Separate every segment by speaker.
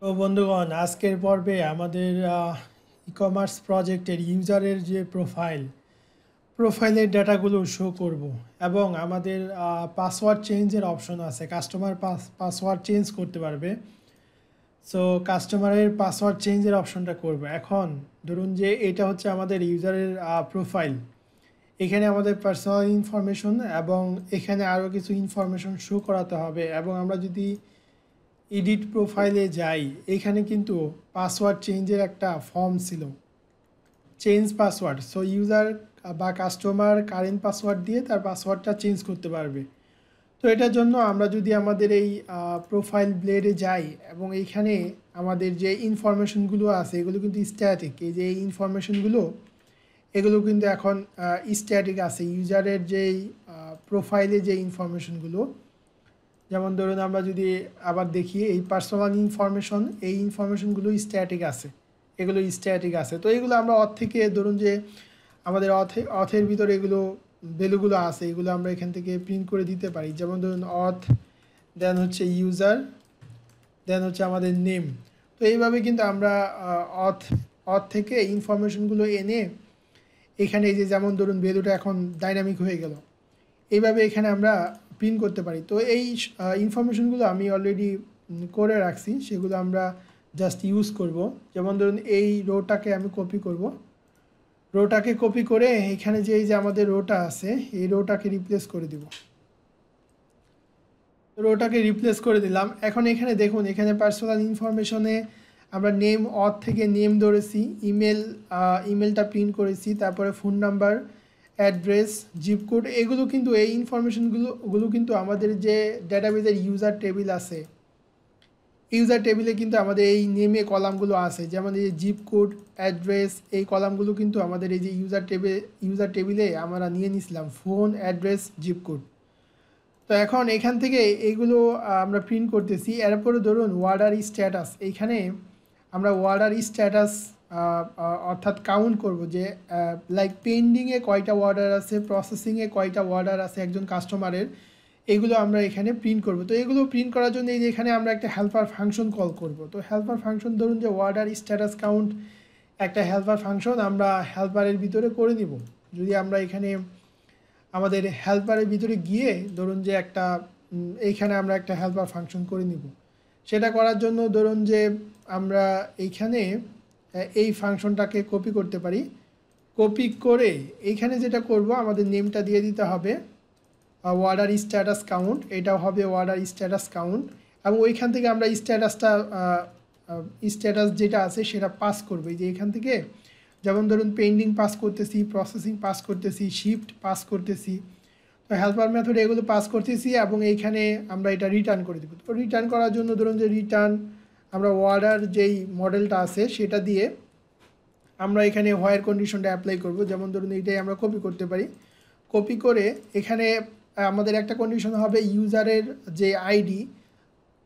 Speaker 1: তো বন্ধুগণ, আজকের পর্বে আমাদের ই কমার্স প্রজেক্টের ইউজারের যে প্রোফাইলের ডাটাগুলো শো করব এবং আমাদের পাসওয়ার্ড চেঞ্জের অপশন আছে। কাস্টমার পাসওয়ার্ড চেঞ্জ করতে পারবে। সো কাস্টমারের পাসওয়ার্ড চেঞ্জের অপশনটা করব। এখন ধরুন যে এটা হচ্ছে আমাদের ইউজারের প্রোফাইল। এখানে আমাদের পার্সোনাল ইনফরমেশন এবং এখানে আরও কিছু ইনফরমেশন শো করাতে হবে। এবং আমরা যদি এডিট প্রোফাইলে যাই, এখানে কিন্তু পাসওয়ার্ড চেঞ্জের একটা ফর্ম ছিল, চেঞ্জ পাসওয়ার্ড। সো ইউজার বা কাস্টমার কারেন্ট পাসওয়ার্ড দিয়ে তার পাসওয়ার্ডটা চেঞ্জ করতে পারবে। তো এটার জন্য আমরা যদি আমাদের এই প্রোফাইল ব্লেডে যাই এবং এইখানে আমাদের যে ইনফরমেশনগুলো আছে এগুলো কিন্তু স্ট্যাটিক। এই যে এই ইনফরমেশনগুলো এগুলো কিন্তু এখন স্ট্যাটিক আছে। ইউজারের যেই প্রোফাইলে যে ইনফরমেশনগুলো, যেমন ধরুন আমরা যদি আবার দেখি এই পার্সোনাল ইনফরমেশন, এই ইনফরমেশনগুলো স্ট্যাটিক আছে, এগুলো স্ট্যাটিক আছে। তো এগুলো আমরা অথ থেকে ধরুন যে আমাদের অথের ভিতরে এগুলো ভ্যালুগুলো আছে, এগুলো আমরা এখান থেকে প্রিন্ট করে দিতে পারি। যেমন ধরুন অথ, দেন হচ্ছে ইউজার, দেন হচ্ছে আমাদের নেম। তো এইভাবে কিন্তু আমরা অথ অথ থেকে ইনফরমেশনগুলো এনে এখানে এই যে যেমন ধরুন ভ্যালুটা এখন ডাইনামিক হয়ে গেল, এইভাবে এখানে আমরা প্রিন্ট করতে পারি। তো এই ইনফরমেশনগুলো আমি অলরেডি করে রাখছি, সেগুলো আমরা জাস্ট ইউজ করব। যেমন ধরুন এই রোটাকে আমি কপি করব, রোটাকে কপি করে এখানে যে এই যে আমাদের রোটা আছে এই রোটাকে রিপ্লেস করে দিব। রোটাকে রিপ্লেস করে দিলাম। এখন এখানে দেখুন, এখানে পার্সোনাল ইনফরমেশনে আমরা নেম অথ থেকে নেম ধরেছি, ইমেলটা প্রিন্ট করেছি, তারপরে phone number, address, zip code, এগুলো কিন্তু এই ইনফরমেশনগুলো কিন্তু আমাদের যে ডেটাবেজের ইউজার টেবিল আছে, ইউজার টেবিলে কিন্তু আমাদের এই নেমে কলামগুলো আছে। যেমন এই যে জিপ কোড, অ্যাড্রেস, এই কলামগুলো কিন্তু আমাদের এই যে ইউজার টেবিলে আমরা নিয়ে নিছিলাম, ফোন, অ্যাড্রেস, জিপ কোড। তো এখন এখান থেকে এইগুলো আমরা প্রিন্ট করতেছি। এরপরে ধরুন ওয়ার্ডার স্ট্যাটাস, এইখানে আমরা ওয়ার্ডার স্ট্যাটাস অর্থাৎ কাউন্ট করব যে লাইক পেন্ডিংয়ে কয়টা ওয়ার্ডার আছে, প্রসেসিংয়ে কয়টা ওয়ার্ডার আছে একজন কাস্টমারের, এগুলো আমরা এখানে প্রিন্ট করব। তো এগুলো প্রিন্ট করার জন্য এই যে এখানে আমরা একটা হেল্পার ফাংশন কল করব। তো হেল্পার ফাংশন ধরুন যে ওয়ার্ডার স্ট্যাটাস কাউন্ট একটা হেল্পার ফাংশন আমরা হেল্পারের ভিতরে করে নিব। যদি আমরা এখানে আমাদের হেল্পারের ভিতরে গিয়ে ধরুন যে একটা এইখানে আমরা একটা হেল্পার ফাংশন করে নিব। সেটা করার জন্য ধরুন যে আমরা এইখানে এই ফাংশনটাকে কপি করতে পারি। কপি করে এইখানে যেটা করব, আমাদের নেমটা দিয়ে দিতে হবে ওয়ার্ডার স্ট্যাটাস কাউন্ট, এটাও হবে ওয়ার্ডার স্ট্যাটাস কাউন্ট। এবং ওইখান থেকে আমরা স্ট্যাটাস যেটা আছে সেটা পাস করবো। যে এখান থেকে যেমন ধরুন পেন্ডিং পাস করতেছি, প্রসেসিং পাস করতেছি, শিফট পাস করতেছি। তো হেল্পার মেথডে এগুলো পাস করতেছি এবং এইখানে আমরা এটা রিটার্ন করে দেবো। তো রিটার্ন করার জন্য ধরুন যে রিটার্ন আমরা ওয়ার্ডার যেই মডেলটা আছে সেটা দিয়ে আমরা এখানে হোয়ার কন্ডিশনটা অ্যাপ্লাই করব। যেমন ধরুন এইটাই আমরা কপি করতে পারি। কপি করে এখানে আমাদের একটা কন্ডিশন হবে ইউজারের যে আইডি,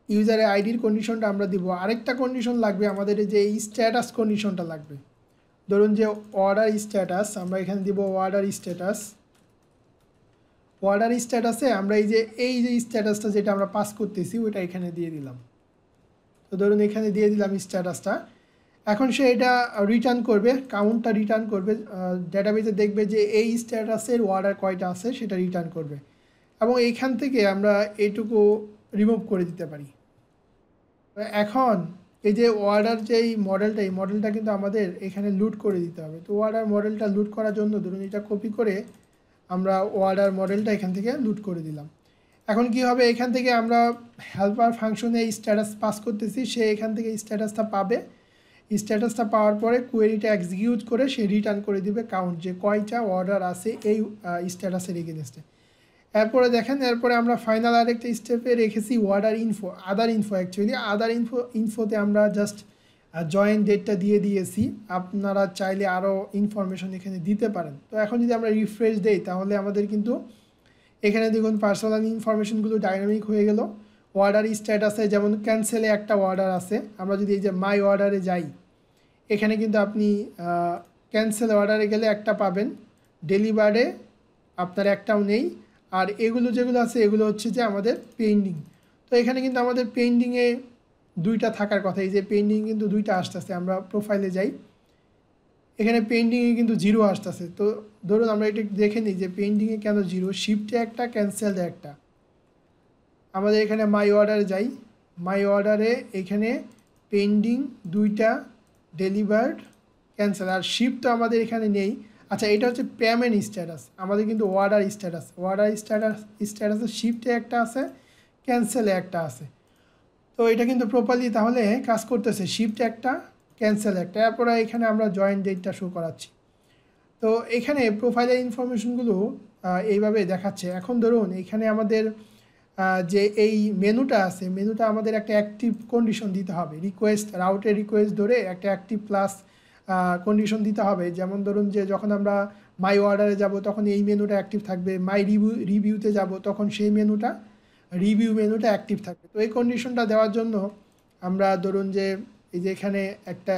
Speaker 1: ইউজারের আইডির কন্ডিশনটা আমরা দিব। আরেকটা কন্ডিশন লাগবে আমাদের যে স্ট্যাটাস কন্ডিশনটা লাগবে। ধরুন যে অর্ডার স্ট্যাটাস, আমরা এখানে দিব অর্ডার স্ট্যাটাস। অর্ডার স্ট্যাটাসে আমরা এই যে স্ট্যাটাসটা যেটা আমরা পাস করতেছি ওইটা এখানে দিয়ে দিলাম। তো ধরুন এখানে দিয়ে দিলাম স্ট্যাটাসটা। এখন সে এটা রিটার্ন করবে, কাউন্টটা রিটার্ন করবে, ডেটাবেজে দেখবে যে এই স্ট্যাটাসের অর্ডার কয়টা আছে সেটা রিটার্ন করবে। এবং এইখান থেকে আমরা এইটুকু রিমুভ করে দিতে পারি। এখন এই যে অর্ডার যেই মডেলটা, এই মডেলটা কিন্তু আমাদের এখানে লুট করে দিতে হবে। তো অর্ডার মডেলটা লুট করার জন্য ধরুন এটা কপি করে আমরা অর্ডার মডেলটা এখান থেকে লুট করে দিলাম। এখন কি হবে, এখান থেকে আমরা হেল্পার ফাংশনে স্ট্যাটাস পাস করতেছি, সে এখান থেকে স্ট্যাটাসটা পাবে। স্ট্যাটাসটা পাওয়ার পরে কোয়েরিটা এক্সিকিউট করে সে রিটার্ন করে দিবে কাউন্ট, যে কয়টা অর্ডার আছে এই স্ট্যাটাসের এগেনস্টে। এরপরে দেখেন, এরপরে আমরা ফাইনাল আরেকটা স্টেপে রেখেছি order info, other info. Actually other ইনফোতে আমরা জাস্ট জয়েন ডেটটা দিয়ে দিয়েছি। আপনারা চাইলে আরও ইনফরমেশন এখানে দিতে পারেন। তো এখন যদি আমরা রিফ্রেশ দেই তাহলে আমাদের কিন্তু এখানে দেখুন পার্সোনাল ইনফরমেশনগুলো ডাইনামিক হয়ে গেল। অর্ডার স্ট্যাটাসে যেমন ক্যান্সেলে একটা অর্ডার আছে, আমরা যদি এই যে মাই অর্ডারে যাই, এখানে কিন্তু আপনি ক্যান্সেল অর্ডারে গেলে একটা পাবেন, ডেলিভারে আপনার একটাও নেই। আর এগুলো যেগুলো আছে এগুলো হচ্ছে যে আমাদের পেন্ডিং। তো এখানে কিন্তু আমাদের পেন্ডিংয়ে দুইটা থাকার কথা। এই যে পেন্ডিং কিন্তু দুইটা আসতেছে, আমরা প্রোফাইলে যাই, এখানে পেন্ডিংয়ে কিন্তু জিরো আসতেছে। তো ধরুন আমরা এটা দেখে নিই যে পেন্ডিংয়ে কেন জিরো, শিফটে একটা, ক্যান্সেলড একটা। আমাদের এখানে মাই অর্ডারে যাই, মাই অর্ডারে এখানে পেন্ডিং দুইটা, ডেলিভার্ড, ক্যান্সেল, আর শিফট তো আমাদের এখানে নেই। আচ্ছা, এটা হচ্ছে পেমেন্ট স্ট্যাটাস, আমাদের কিন্তু অর্ডার স্ট্যাটাস, স্ট্যাটাসে শিফটে একটা আছে, ক্যান্সেলে একটা আছে। তো এটা কিন্তু প্রপারলি তাহলে কাজ করতেছে, শিফট একটা, ক্যান্সেল একটা। এরপরে এখানে আমরা জয়েন্ট ডেটটা শো করাচ্ছি। তো এখানে প্রোফাইলের ইনফরমেশনগুলো এইভাবে দেখাচ্ছে। এখন ধরুন এখানে আমাদের যে এই মেনুটা আছে, মেনুটা আমাদের একটা অ্যাক্টিভ কন্ডিশন দিতে হবে, রিকোয়েস্ট, রাউটের রিকোয়েস্ট ধরে একটা অ্যাক্টিভ প্লাস কন্ডিশন দিতে হবে। যেমন ধরুন যে যখন আমরা মাই অর্ডারে যাব তখন এই মেনুটা অ্যাক্টিভ থাকবে, মাই রিভিউতে যাব তখন সেই রিভিউ মেনুটা অ্যাক্টিভ থাকবে। তো এই কন্ডিশনটা দেওয়ার জন্য আমরা ধরুন যে এই যে এখানে একটা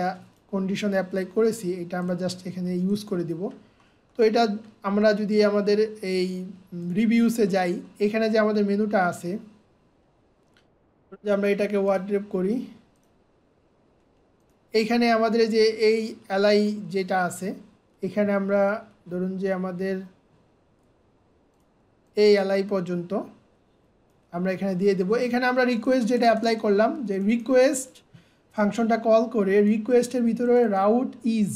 Speaker 1: কন্ডিশন অ্যাপ্লাই করেছি, এটা আমরা জাস্ট এখানে ইউজ করে দিব। তো এটা আমরা যদি আমাদের এই রিভিউসে যাই, এখানে যে আমাদের মেনুটা আছে, যে আমরা এটাকে ওয়ার্ড্রপ করি, এইখানে আমাদের যে এই এলআই যেটা আছে, এখানে আমরা ধরুন যে আমাদের এই এলআই পর্যন্ত আমরা এখানে দিয়ে দেবো। এখানে আমরা রিকোয়েস্ট যেটা অ্যাপ্লাই করলাম, যে রিকোয়েস্ট ফাংশনটা কল করে রিকোয়েস্টের ভিতরে রাউট ইজ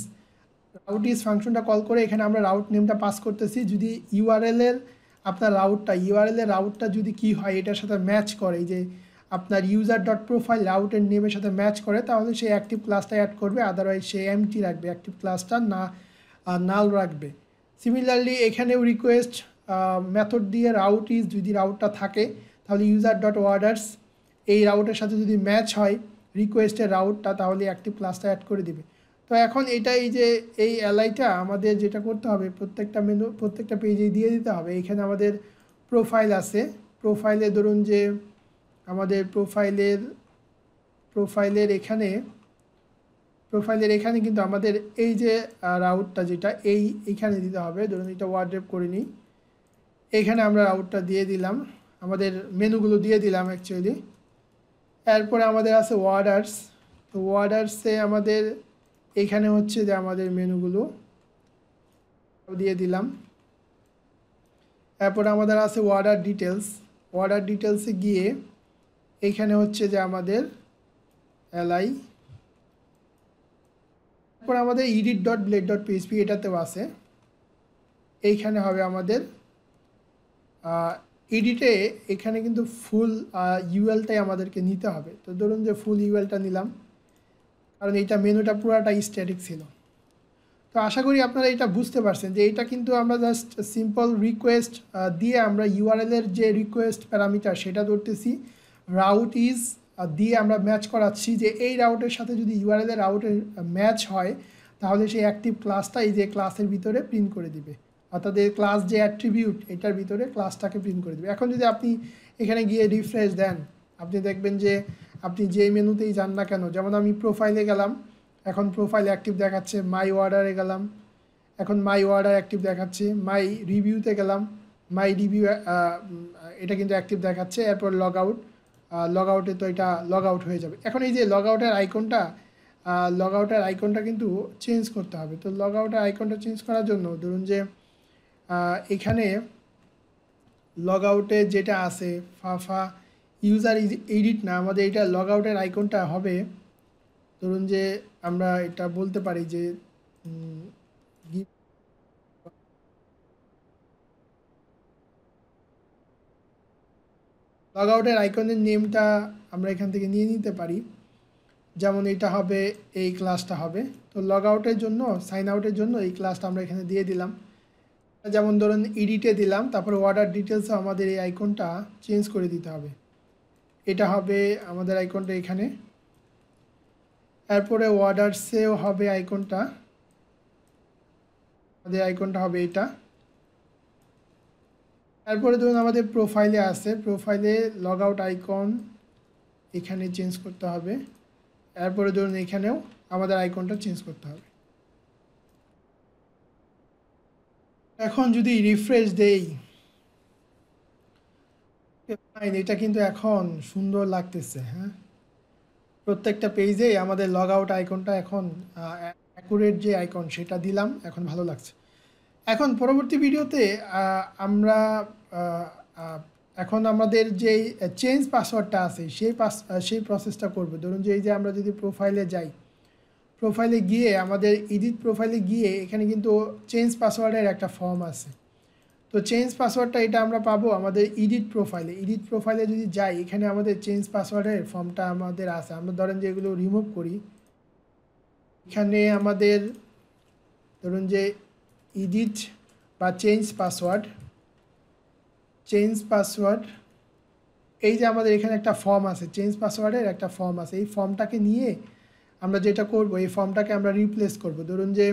Speaker 1: ফাংশনটা কল করে এখানে আমরা রাউট নেমটা পাস করতেছি। যদি ইউআরএলের আপনার রাউটটা যদি কি হয় এটার সাথে ম্যাচ করে, যে আপনার ইউজার ডট প্রোফাইল রাউটের নেমের সাথে ম্যাচ করে, তাহলে সে অ্যাক্টিভ ক্লাসটা অ্যাড করবে, আদারওয়াইজ সে এমটি রাখবে, অ্যাক্টিভ ক্লাসটা নাল রাখবে। সিমিলারলি এখানেও রিকোয়েস্ট মেথড দিয়ে রাউট ইজ, যদি রাউটটা থাকে তাহলে ইউজার ডট অর্ডার্স এই রাউটের সাথে যদি ম্যাচ হয় রিকোয়েস্টের রাউটটা, তাহলে অ্যাক্টিভ ক্লাসটা অ্যাড করে দিবে। তো এখন এটা এই যে এই এলআইটা আমাদের যেটা করতে হবে, প্রত্যেকটা পেজে দিয়ে দিতে হবে। এখানে আমাদের প্রোফাইল আছে, প্রোফাইলে ধরুন যে আমাদের প্রোফাইলের এখানে কিন্তু আমাদের এই যে রাউটটা যেটা এইখানে দিতে হবে। ধরুন এটা ওয়ার্ড্রপ করে নিই, এইখানে আমরা রাউটটা দিয়ে দিলাম, আমাদের মেনুগুলো দিয়ে দিলাম অ্যাকচুয়ালি। এরপরে আমাদের আছে ওয়ার্ডার্স, তো ওয়ার্ডার্সে আমাদের এখানে হচ্ছে যে আমাদের মেনুগুলো দিয়ে দিলাম। এরপরে আমাদের আছে ওয়ার্ডার ডিটেলসে গিয়ে এইখানে হচ্ছে যে আমাদের এলআই, তারপর আমাদের edit.blade.php এটাতেও আছে, এইখানে হবে আমাদের এডিটে, এখানে কিন্তু ফুল ইউএলটাই আমাদেরকে নিতে হবে। তো ধরুন যে ফুল ইউএলটা নিলাম, কারণ এইটা মেনুটা পুরাটা স্ট্যাটিক ছিল। তো আশা করি আপনারা এটা বুঝতে পারছেন যে এটা কিন্তু আমরা জাস্ট সিম্পল রিকোয়েস্ট দিয়ে আমরা ইউআরএলের যে রিকোয়েস্ট প্যারামিটার সেটা ধরতেছি, রাউট ইজ দিয়ে আমরা ম্যাচ করাচ্ছি, যে এই রাউটের সাথে যদি ইউআরএলের রাউটের ম্যাচ হয় তাহলে সেই অ্যাক্টিভ ক্লাসটা এই যে ক্লাসের ভিতরে প্রিন্ট করে দিবে, অর্থাৎ এই ক্লাস যে অ্যাট্রিবিউট এটার ভিতরে ক্লাসটাকে প্রিন্ট করে দেবে। এখন যদি আপনি এখানে গিয়ে রিফ্রেশ দেন, আপনি দেখবেন যে আপনি যেই মেনুতেই যান না কেন, যেমন আমি প্রোফাইলে গেলাম, এখন প্রোফাইল অ্যাক্টিভ দেখাচ্ছে, মাই অর্ডারে গেলাম, এখন মাই অর্ডার অ্যাক্টিভ দেখাচ্ছে, মাই রিভিউতে গেলাম, মাই রিভিউ এটা কিন্তু অ্যাক্টিভ দেখাচ্ছে। এরপর লগ আউটে তো এটা লগ আউট হয়ে যাবে। এখন এই যে লগ আউটের আইকনটা কিন্তু চেঞ্জ করতে হবে। তো লগ আউটের আইকনটা চেঞ্জ করার জন্য ধরুন যে এখানে লগ আউটে যেটা আছে ফাফা ইউজার এডিট না, আমাদের এটা লগ আউটের আইকনটা হবে, ধরুন যে আমরা এটা বলতে পারি যে লগ আউটের আইকনের নেমটা আমরা এখান থেকে নিয়ে নিতে পারি, যেমন এটা হবে, এই ক্লাসটা হবে। তো লগ আউটের জন্য, সাইন আউটের জন্য এই ক্লাসটা আমরা এখানে দিয়ে দিলাম। যেমন ধরুন এডিটে দিলাম, তারপরে অর্ডার ডিটেলসে আমাদের এই আইকনটা চেঞ্জ করে দিতে হবে, এটা হবে আমাদের আইকনটা এখানে। এরপরে অর্ডারসেও হবে আইকনটা, আমাদের আইকনটা হবে এটা। তারপরে ধরুন আমাদের প্রোফাইলে আছে, প্রোফাইলে লগ আউট আইকন এখানে চেঞ্জ করতে হবে। এরপরে ধরুন এখানেও আমাদের আইকনটা চেঞ্জ করতে হবে। এখন যদি রিফ্রেশ দেই, ফাইন, এটা কিন্তু এখন সুন্দর লাগতেছে। হ্যাঁ, প্রত্যেকটা পেজেই আমাদের লগ আউট আইকনটা এখন অ্যাকুরেট যে আইকন সেটা দিলাম, এখন ভালো লাগছে। এখন পরবর্তী ভিডিওতে আমরা আহ, আহ, এখন আমাদের যেই চেঞ্জ পাসওয়ার্ডটা আছে সেই প্রসেসটা করব। ধরুন যে এই যে আমরা যদি প্রোফাইলে যাই, প্রোফাইলে গিয়ে আমাদের এডিট প্রোফাইলে গিয়ে এখানে কিন্তু চেঞ্জ পাসওয়ার্ডের একটা ফর্ম আছে। তো চেঞ্জ পাসওয়ার্ডটা এটা আমরা পাবো আমাদের এডিট প্রোফাইলে যদি যাই, এখানে আমাদের চেঞ্জ পাসওয়ার্ডের ফর্মটা আমাদের আছে। আমরা ধরেন যে এগুলো রিমুভ করি, এখানে আমাদের ধরুন যে এডিট বা চেঞ্জ পাসওয়ার্ড এই যে আমাদের এখানে একটা ফর্ম আছে, চেঞ্জ পাসওয়ার্ডের একটা ফর্ম আছে। এই ফর্মটাকে নিয়ে আমরা যেটা করব, এই ফর্মটাকে আমরা রিপ্লেস করব। ধরুন যে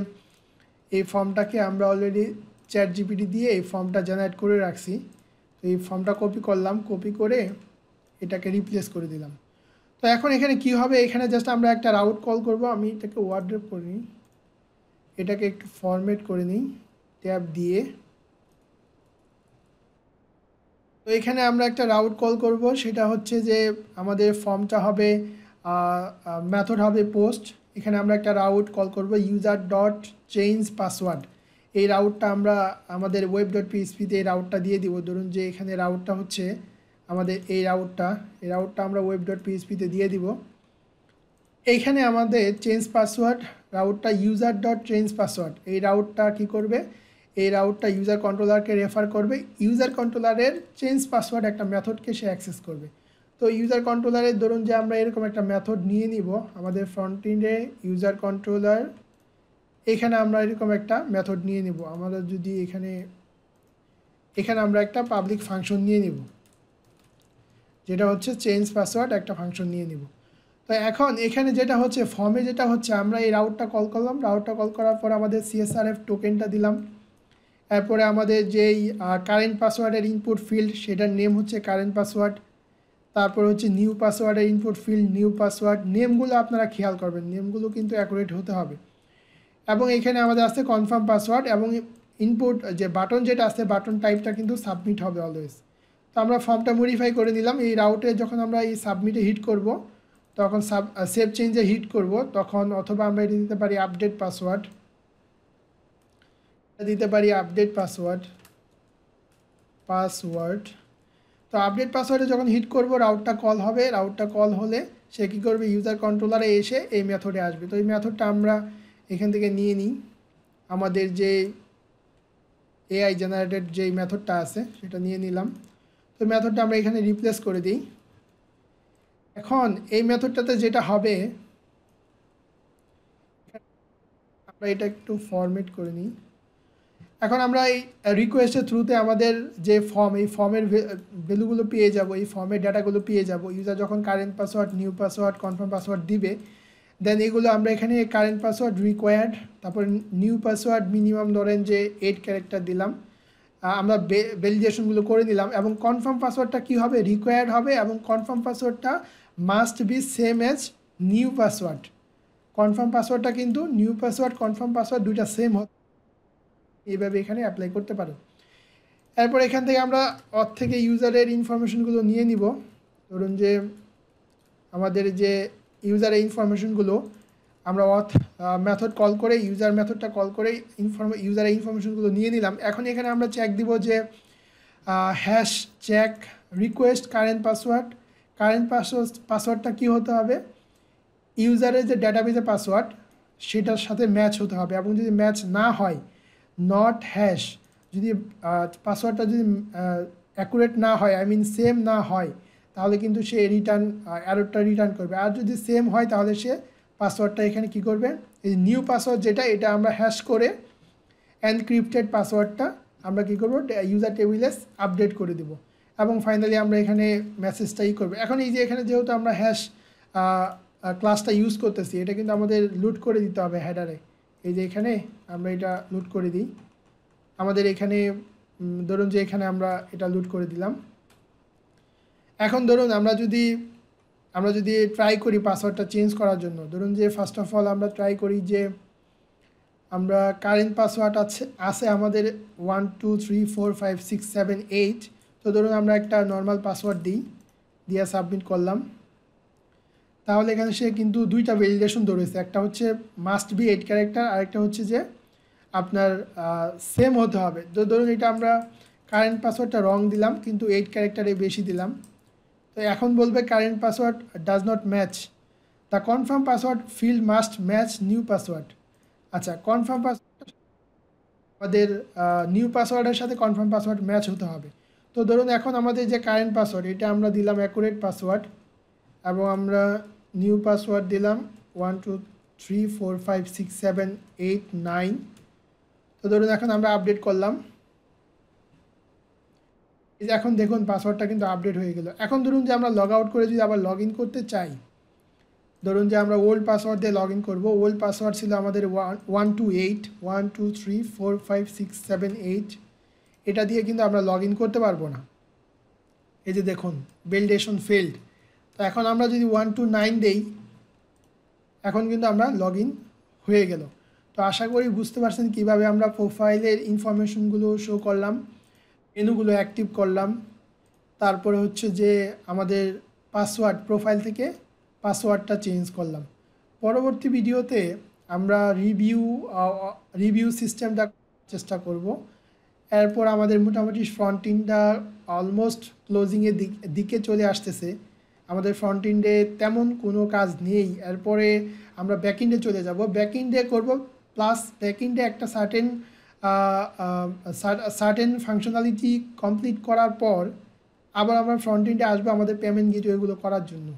Speaker 1: এই ফর্মটাকে আমরা অলরেডি ChatGPT দিয়ে এই ফর্মটা জেনারেট করে রাখছি। তো এই ফর্মটা কপি করলাম, কপি করে এটাকে রিপ্লেস করে দিলাম। তো এখন এখানে কি হবে, এখানে জাস্ট আমরা একটা রাউট কল করব। আমি এটাকে ওয়ার্ড্রপ করে নিই, এটাকে একটু ফরম্যাট করে নিই ট্যাব দিয়ে। তো এখানে আমরা একটা রাউট কল করব, সেটা হচ্ছে যে আমাদের ফর্মটা হবে মেথড হবে পোস্ট। এখানে আমরা একটা রাউট কল করব ইউজার ডট চেঞ্জ পাসওয়ার্ড। এই রাউটটা আমরা আমাদের web.php-তে এই রাউটটা দিয়ে দিব। ধরুন যে এখানে রাউটটা হচ্ছে আমাদের এই রাউটটা আমরা web.php-তে দিয়ে দিব। এইখানে আমাদের চেঞ্জ পাসওয়ার্ড রাউটটা ইউজার ডট চেঞ্জ পাসওয়ার্ড, এই রাউটটা কী করবে, এই রাউটটা ইউজার কন্ট্রোলারকে রেফার করবে। ইউজার কন্ট্রোলারের চেঞ্জ পাসওয়ার্ড একটা মেথডকে সে অ্যাক্সেস করবে। তো ইউজার কন্ট্রোলারের ধরুন যে আমরা এরকম একটা মেথড নিয়ে নিব আমাদের ফ্রন্ট এন্ডে ইউজার কন্ট্রোলার, এখানে আমরা এরকম একটা মেথড নিয়ে নিব। আমরা যদি এখানে আমরা একটা পাবলিক ফাংশন নিয়ে নিব, যেটা হচ্ছে চেঞ্জ পাসওয়ার্ড একটা ফাংশন নিয়ে নিব। তো এখন এখানে যেটা হচ্ছে ফর্মে যেটা হচ্ছে, আমরা এই রাউটটা কল করলাম, রাউটটা কল করার পর আমাদের CSRF টোকেনটা দিলাম। এরপরে আমাদের যেই কারেন্ট পাসওয়ার্ডের ইনপুট ফিল্ড সেটার নেম হচ্ছে কারেন্ট পাসওয়ার্ড। তারপর হচ্ছে নিউ পাসওয়ার্ডের ইনপুট ফিল্ড নিউ পাসওয়ার্ড। নেমগুলো আপনারা খেয়াল করবেন, নেমগুলো কিন্তু অ্যাকুরেট হতে হবে। এবং এখানে আমাদের আছে কনফার্ম পাসওয়ার্ড, এবং ইনপুট যে বাটন যেটা আছে বাটন টাইপটা কিন্তু সাবমিট হবে অলওয়েজ। তো আমরা ফর্মটা মডিফাই করে নিলাম। এই রাউটে যখন আমরা এই সাবমিটে হিট করব, তখন সেভ চেঞ্জে হিট করব, তখন অথবা আমরা এটা দিতে পারি আপডেট পাসওয়ার্ড, তো আপডেট পাসওয়ার্ডে যখন হিট করব রাউটটা কল হবে। রাউটটা কল হলে সে কী করবে, ইউজার কন্ট্রোলারে এসে এই মেথডে আসবে। তো এই মেথডটা আমরা এখান থেকে নিয়ে নিই, আমাদের যে AI জেনারেটেড যেই মেথডটা আছে সেটা নিয়ে নিলাম। তো মেথডটা আমরা এখানে রিপ্লেস করে দিই। এখন এই মেথডটাতে যেটা হবে, আমরা এটা একটু ফরম্যাট করে নিই। এখন আমরা এই রিকোয়েস্টের থ্রুতে আমাদের যে ফর্ম, এই ফর্মের ভ্যালুগুলো পেয়ে যাব, এই ফর্মের ডাটাগুলো পেয়ে যাব। ইউজার যখন current password, new password, confirm password দিবে, দেন এগুলো আমরা এখানে কারেন্ট পাসওয়ার্ড রিকোয়ার্ড, তারপর নিউ পাসওয়ার্ড মিনিমাম ধরেন যে 8 ক্যারেক্টার দিলাম, আমরা ভ্যালিডেশনগুলো করে নিলাম। এবং কনফার্ম পাসওয়ার্ডটা কী হবে, রিকোয়ার্ড হবে, এবং কনফার্ম পাসওয়ার্ডটা must be same as new password. Confirm পাসওয়ার্ডটা কিন্তু নিউ পাসওয়ার্ড, কনফার্ম পাসওয়ার্ড দুইটা সেম হয়, এইভাবে এখানে অ্যাপ্লাই করতে পারো। এরপর এখান থেকে আমরা অথ থেকে ইউজারের ইনফরমেশনগুলো নিয়ে নিব। ধরুন যে আমাদের যে ইউজারের ইনফরমেশনগুলো আমরা অথ মেথড কল করে, ইউজার মেথডটা কল করে ইউজারের ইনফরমেশনগুলো নিয়ে নিলাম। এখন এখানে আমরা চেক দিব যে হ্যাশ চেক রিকোয়েস্ট কারেন্ট পাসওয়ার্ডটা কী হতে হবে, ইউজারের যে ডাটাবেজের পাসওয়ার্ড সেটার সাথে ম্যাচ হতে হবে। এবং যদি ম্যাচ না হয়, নট হ্যাশ, যদি পাসওয়ার্ডটা যদি অ্যাকুরেট না হয়, আই মিন সেম না হয়, তাহলে কিন্তু সে এররটা রিটার্ন করবে। আর যদি সেম হয় তাহলে সে পাসওয়ার্ডটা এখানে কি করবে, এই নিউ পাসওয়ার্ড যেটা, এটা আমরা হ্যাশ করে এনক্রিপ্টেড পাসওয়ার্ডটা আমরা কী করবো, ইউজার টেবিলে আপডেট করে দেব। এবং ফাইনালি আমরা এখানে মেসেজটাই করবো। এখন এই যে এখানে যেহেতু আমরা হ্যাশ ক্লাসটা ইউজ করতেছি, এটা কিন্তু আমাদের লুট করে দিতে হবে হেডারে। এই যে এখানে আমরা এটা লুট করে দিই, আমাদের এখানে ধরুন যে এখানে আমরা এটা লুট করে দিলাম। এখন ধরুন আমরা যদি ট্রাই করি পাসওয়ার্ডটা চেঞ্জ করার জন্য, ধরুন যে ফার্স্ট অফ অল আমরা ট্রাই করি যে আমরা কারেন্ট পাসওয়ার্ড আছে আমাদের 1 2 3 4 5 6 7 8। তো ধরুন আমরা একটা নর্মাল পাসওয়ার্ড দিয়ে সাবমিট করলাম। তাহলে এখানে সে কিন্তু দুইটা ভ্যালিডেশন ধরেছে, একটা হচ্ছে মাস্ট বি 8 ক্যারেক্টার, আরেকটা হচ্ছে যে আপনার সেম হতে হবে। তো ধরুন এটা আমরা কারেন্ট পাসওয়ার্ডটা রং দিলাম কিন্তু 8 ক্যারেক্টারে বেশি দিলাম। তো এখন বলবে current password does not match, the confirm password field must match new password. আচ্ছা, কনফার্ম পাসওয়ার্ড আমাদের নিউ পাসওয়ার্ডের সাথে কনফার্ম পাসওয়ার্ড ম্যাচ হতে হবে। তো ধরুন এখন আমাদের যে কারেন্ট পাসওয়ার্ড এটা আমরা দিলাম অ্যাকুরেট পাসওয়ার্ড, এবং আমরা নিউ পাসওয়ার্ড দিলাম 1 2 3 4 5 6 7 8 9। তো ধরুন এখন আমরা আপডেট করলাম, এই যে এখন দেখুন পাসওয়ার্ডটা কিন্তু আপডেট হয়ে গেল। এখন ধরুন যে আমরা লগ আউট করে যদি আবার লগ ইন করতে চাই, ধরুন যে আমরা ওল্ড পাসওয়ার্ড দিয়ে লগ ইন করবো। ওল্ড পাসওয়ার্ড ছিল আমাদের 1 2 8 1 2 3 4 5 6 7 8, এটা দিয়ে কিন্তু আমরা লগ ইন করতে পারবো না। এই যে দেখুন ভ্যালিডেশন ফেল্ড। তো এখন আমরা যদি 1 2 9 দেই, এখন কিন্তু আমরা লগ ইন হয়ে গেল। তো আশা করি বুঝতে পারছেন কিভাবে আমরা প্রোফাইলের ইনফরমেশনগুলো শো করলাম, মেনুগুলো অ্যাক্টিভ করলাম, তারপরে হচ্ছে যে আমাদের পাসওয়ার্ড প্রোফাইল থেকে পাসওয়ার্ডটা চেঞ্জ করলাম। পরবর্তী ভিডিওতে আমরা রিভিউ সিস্টেমটা চেষ্টা করব। এরপর আমাদের মোটামুটি ফ্রন্ট এন্ডটা অলমোস্ট ক্লোজিংয়ের দিকে চলে আসতেছে, আমাদের ফ্রন্ট এন্ডে তেমন কোনো কাজ নেই। এরপরে আমরা ব্যাক এন্ডে চলে যাব, ব্যাক এন্ডে করবো, প্লাস ব্যাক এন্ডে একটা সার্টেন ফাংশনালিটি কমপ্লিট করার পর আবার আমরা ফ্রন্ট এন্ডে আসবো আমাদের পেমেন্ট গেটওয়েগুলো করার জন্য।